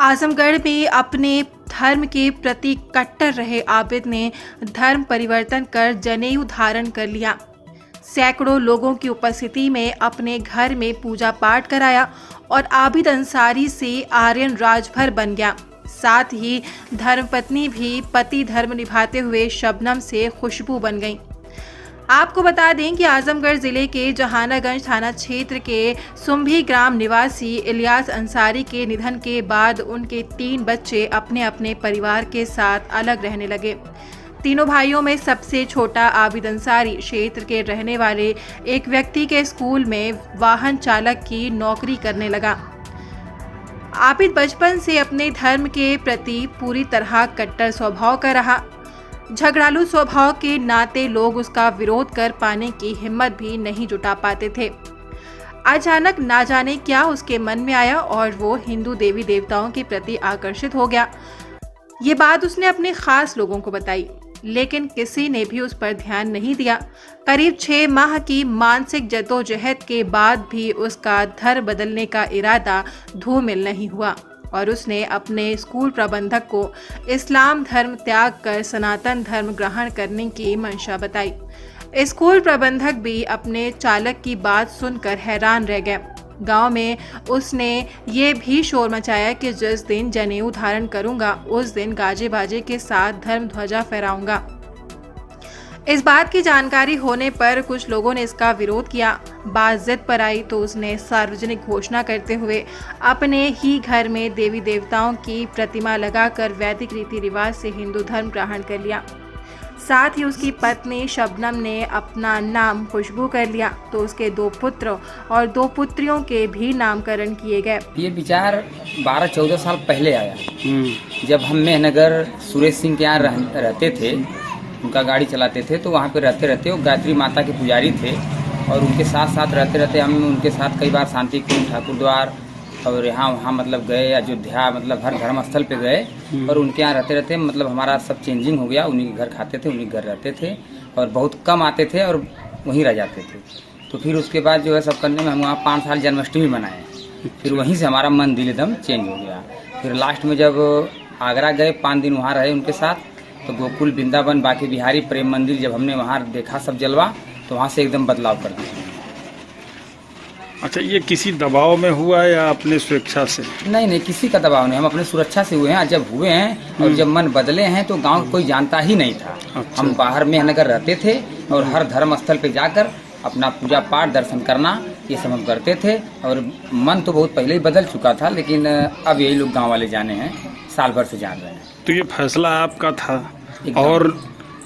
आजमगढ़ में अपने धर्म के प्रति कट्टर रहे आबिद ने धर्म परिवर्तन कर जनेऊ धारण कर लिया। सैकड़ों लोगों की उपस्थिति में अपने घर में पूजा पाठ कराया और आबिद अंसारी से आर्यन राजभर बन गया। साथ ही धर्मपत्नी भी पति धर्म निभाते हुए शबनम से खुशबू बन गई। आपको बता दें कि आजमगढ़ जिले के जहानागंज थाना क्षेत्र के सुम्भी ग्राम निवासी इलियास अंसारी के निधन के बाद उनके 3 बच्चे अपने अपने परिवार के साथ अलग रहने लगे। तीनों भाइयों में सबसे छोटा आबिद अंसारी क्षेत्र के रहने वाले एक व्यक्ति के स्कूल में वाहन चालक की नौकरी करने लगा। आबिद बचपन से अपने धर्म के प्रति पूरी तरह कट्टर स्वभाव का रहा। झगड़ालू स्वभाव के नाते लोग उसका विरोध कर पाने की हिम्मत भी नहीं जुटा पाते थे। अचानक ना जाने क्या उसके मन में आया और वो हिंदू देवी देवताओं के प्रति आकर्षित हो गया। ये बात उसने अपने खास लोगों को बताई, लेकिन किसी ने भी उस पर ध्यान नहीं दिया। करीब 6 माह की मानसिक जद्दोजहद के बाद भी उसका धर्म बदलने का इरादा धूमिल नहीं हुआ और उसने अपने स्कूल प्रबंधक को इस्लाम धर्म त्याग कर सनातन धर्म ग्रहण करने की मंशा बताई। स्कूल प्रबंधक भी अपने चालक की बात सुनकर हैरान रह गए। गांव में उसने ये भी शोर मचाया कि जिस दिन जनेऊ धारण करूंगा उस दिन गाजे बाजे के साथ धर्म ध्वजा फहराऊंगा। इस बात की जानकारी होने पर कुछ लोगों ने इसका विरोध किया। बात जिद पर आई तो उसने सार्वजनिक घोषणा करते हुए अपने ही घर में देवी देवताओं की प्रतिमा लगाकर वैदिक रीति रिवाज से हिंदू धर्म ग्रहण कर लिया। साथ ही उसकी पत्नी शबनम ने अपना नाम खुशबू कर लिया तो उसके 2 पुत्र और 2 पुत्रियों के भी नामकरण किए गए। ये विचार 12-14 साल पहले आया, जब हम मेहनगर सुरेश सिंह के यहाँ रहते थे। उनका गाड़ी चलाते थे तो वहाँ पे रहते रहते वो गायत्री माता के पुजारी थे और उनके साथ साथ रहते रहते हम उनके साथ कई बार शांति कुंज, ठाकुर द्वार और यहाँ वहाँ मतलब गए, अयोध्या मतलब हर धर्म स्थल पे गए और उनके यहाँ रहते रहते मतलब हमारा सब चेंजिंग हो गया। उन्हीं के घर खाते थे, उन्हीं के घर रहते थे और बहुत कम आते थे और वहीं रह जाते थे। तो फिर उसके बाद जो है सब करने में हम वहाँ 5 साल जन्माष्टमी मनाए। फिर वहीं से हमारा मन दिल एकदम चेंज हो गया। फिर लास्ट में जब आगरा गए 5 दिन वहाँ रहे उनके साथ, तो गोकुल, वृंदावन, बाकी बिहारी, प्रेम मंदिर जब हमने वहाँ देखा सब जलवा तो वहाँ से एकदम बदलाव कर दिया। अच्छा, ये किसी दबाव में हुआ या अपने स्वेच्छा से? नहीं, किसी का दबाव नहीं, हम अपने सुरक्षा से हुए हैं। जब हुए हैं और जब मन बदले हैं तो गांव कोई जानता ही नहीं था। अच्छा। हम बाहर में नगर रहते थे और हर धर्म स्थल पे जाकर अपना पूजा पाठ, दर्शन करना ये सब हम करते थे और मन तो बहुत पहले ही बदल चुका था, लेकिन अब यही लोग गाँव वाले जाने हैं, साल भर से जान रहे हैं। तो ये फैसला आपका था और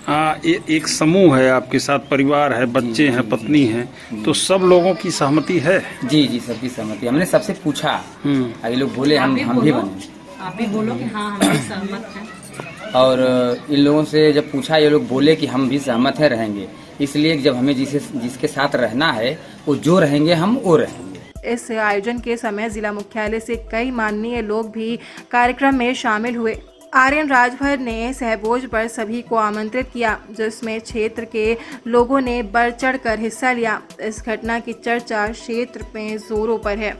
एक समूह है आपके साथ, परिवार है, बच्चे हैं, पत्नी है, तो सब लोगों की सहमति है? जी, सबकी सहमति। हमने सबसे पूछा, ये लोग बोले हम भी बने। आप भी बोलो कि हाँ हम भी सहमत हैं। और इन लोगों से जब पूछा ये लोग बोले कि हम भी सहमत हैं, रहेंगे। इसलिए जब हमें जिसके साथ रहना है वो जो रहेंगे हम वो रहेंगे। इस आयोजन के समय जिला मुख्यालय से कई माननीय लोग भी कार्यक्रम में शामिल हुए। आर्यन राजभर ने सहभोज पर सभी को आमंत्रित किया, जिसमें क्षेत्र के लोगों ने बढ़ चढ़ कर हिस्सा लिया। इस घटना की चर्चा क्षेत्र में जोरों पर है।